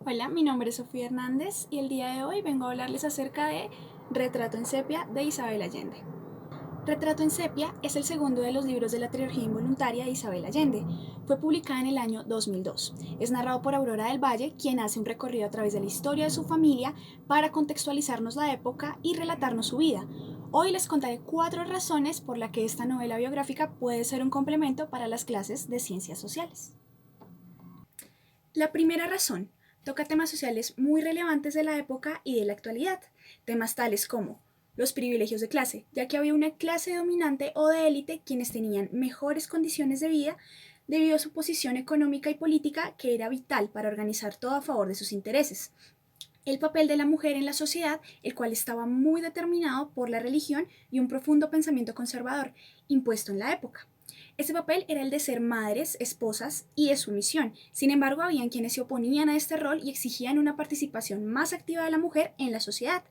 Hola, mi nombre es Sofía Hernández y el día de hoy vengo a hablarles acerca de Retrato en sepia de Isabel Allende. Retrato en sepia es el segundo de los libros de la trilogía involuntaria de Isabel Allende. Fue publicada en el año 2002. Es narrado por Aurora del Valle, quien hace un recorrido a través de la historia de su familia para contextualizarnos la época y relatarnos su vida. Hoy les contaré 4 razones por las que esta novela biográfica puede ser un complemento para las clases de ciencias sociales. La primera razón toca temas sociales muy relevantes de la época y de la actualidad, temas tales como los privilegios de clase, ya que había una clase dominante o de élite quienes tenían mejores condiciones de vida debido a su posición económica y política que era vital para organizar todo a favor de sus intereses. El papel de la mujer en la sociedad, el cual estaba muy determinado por la religión y un profundo pensamiento conservador impuesto en la época. Ese papel era el de ser madres, esposas y de sumisión. Sin embargo, habían quienes se oponían a este rol y exigían una participación más activa de la mujer en la sociedad.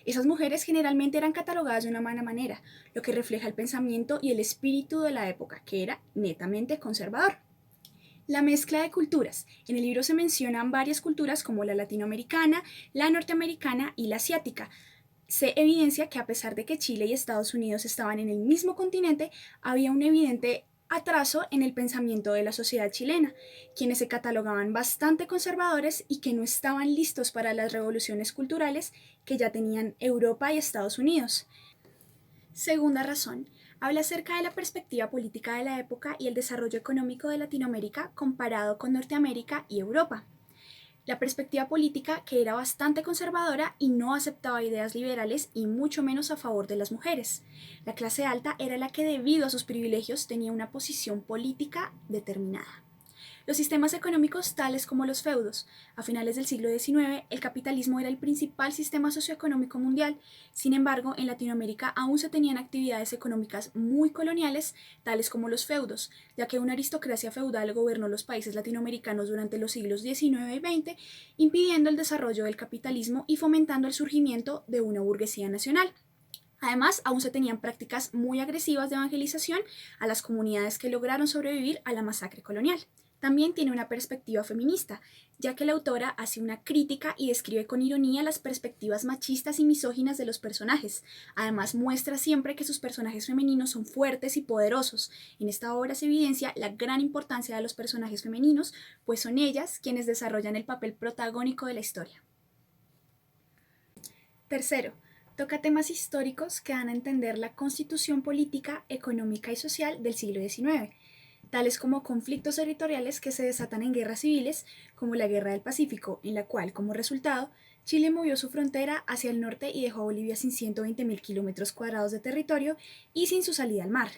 Esas mujeres generalmente eran catalogadas de una mala manera, lo que refleja el pensamiento y el espíritu de la época, que era netamente conservador. La mezcla de culturas. En el libro se mencionan varias culturas como la latinoamericana, la norteamericana y la asiática. Se evidencia que a pesar de que Chile y Estados Unidos estaban en el mismo continente, había un evidente atraso en el pensamiento de la sociedad chilena, quienes se catalogaban bastante conservadores y que no estaban listos para las revoluciones culturales que ya tenían Europa y Estados Unidos. Segunda razón, habla acerca de la perspectiva política de la época y el desarrollo económico de Latinoamérica comparado con Norteamérica y Europa. La perspectiva política que era bastante conservadora y no aceptaba ideas liberales y mucho menos a favor de las mujeres. La clase alta era la que debido a sus privilegios tenía una posición política determinada. Los sistemas económicos tales como los feudos. A finales del siglo XIX, el capitalismo era el principal sistema socioeconómico mundial. Sin embargo, en Latinoamérica aún se tenían actividades económicas muy coloniales, tales como los feudos, ya que una aristocracia feudal gobernó los países latinoamericanos durante los siglos XIX y XX, impidiendo el desarrollo del capitalismo y fomentando el surgimiento de una burguesía nacional. Además, aún se tenían prácticas muy agresivas de evangelización a las comunidades que lograron sobrevivir a la masacre colonial. También tiene una perspectiva feminista, ya que la autora hace una crítica y describe con ironía las perspectivas machistas y misóginas de los personajes. Además, muestra siempre que sus personajes femeninos son fuertes y poderosos. En esta obra se evidencia la gran importancia de los personajes femeninos, pues son ellas quienes desarrollan el papel protagónico de la historia. Tercero, toca temas históricos que dan a entender la constitución política, económica y social del siglo XIX, tales como conflictos territoriales que se desatan en guerras civiles, como la Guerra del Pacífico, en la cual, como resultado, Chile movió su frontera hacia el norte y dejó a Bolivia sin 120.000 kilómetros cuadrados de territorio y sin su salida al mar.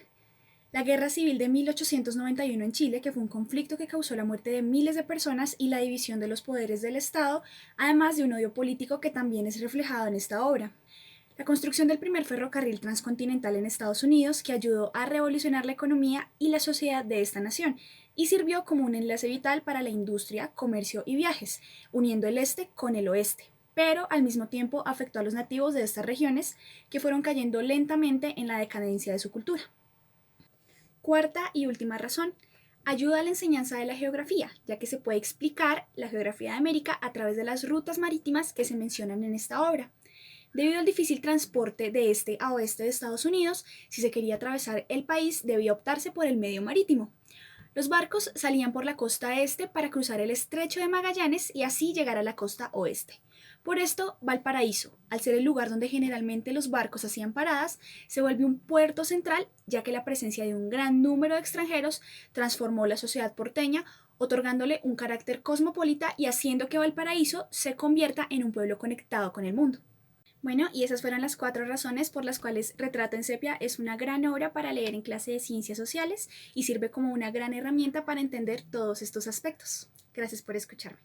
La Guerra Civil de 1891 en Chile, que fue un conflicto que causó la muerte de miles de personas y la división de los poderes del Estado, además de un odio político que también es reflejado en esta obra. La construcción del primer ferrocarril transcontinental en Estados Unidos, que ayudó a revolucionar la economía y la sociedad de esta nación, y sirvió como un enlace vital para la industria, comercio y viajes, uniendo el este con el oeste, pero al mismo tiempo afectó a los nativos de estas regiones, que fueron cayendo lentamente en la decadencia de su cultura. Cuarta y última razón, ayuda a la enseñanza de la geografía, ya que se puede explicar la geografía de América a través de las rutas marítimas que se mencionan en esta obra. Debido al difícil transporte de este a oeste de Estados Unidos, si se quería atravesar el país debía optarse por el medio marítimo. Los barcos salían por la costa este para cruzar el estrecho de Magallanes y así llegar a la costa oeste. Por esto, Valparaíso, al ser el lugar donde generalmente los barcos hacían paradas, se vuelve un puerto central, ya que la presencia de un gran número de extranjeros transformó la sociedad porteña, otorgándole un carácter cosmopolita y haciendo que Valparaíso se convierta en un pueblo conectado con el mundo. Bueno, y esas fueron las 4 razones por las cuales Retrato en Sepia es una gran obra para leer en clase de ciencias sociales y sirve como una gran herramienta para entender todos estos aspectos. Gracias por escucharme.